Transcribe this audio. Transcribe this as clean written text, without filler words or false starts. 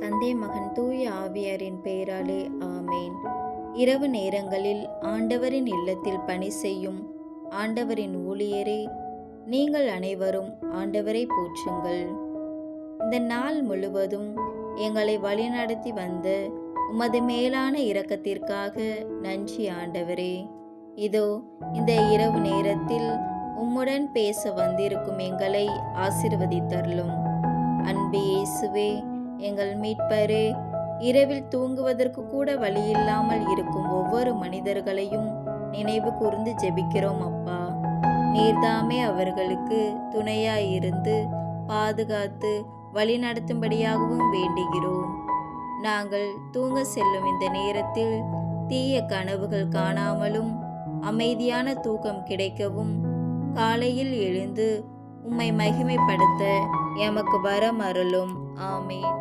தந்தை மகன் தூய ஆவியாரின் பெயராலே ஆமேன். இரவு நேரங்களில் ஆண்டவரின் இல்லத்தில் பணி செய்யும் ஆண்டவரின் ஊழியரே, நீங்கள் அனைவரும் ஆண்டவரை போற்றுங்கள். இந்த நாள் முழுவதும் எங்களை வழிநடத்தி வந்த உமது மேலான இரக்கத்திற்காக நன்றி ஆண்டவரே. இதோ இந்த இரவு நேரத்தில் உம்முடன் பேச வந்திருக்கும் எங்களை ஆசீர்வதித்தருளும். அன்பு இயேசுவே, எங்கள் மீட்பரே, இரவில் தூங்குவதற்கு கூட வழியில்லாமல் இருக்கும் ஒவ்வொரு மனிதர்களையும் நினைவு கூர்ந்து ஜெபிக்கிறோம் அப்பா. நீர்தாமே அவர்களுக்கு துணையாயிருந்து பாதுகாத்து வழிநடத்தும்படியாகவும் வேண்டுகிறோம். நாங்கள் தூங்க செல்லும் இந்த நேரத்தில் தீய கனவுகள் காணாமலும் அமைதியான தூக்கம் கிடைக்கவும் காலையில் எழுந்து உம்மை மகிமைப்படுத்த எமக்கு வரம் அருளும். ஆமேன்.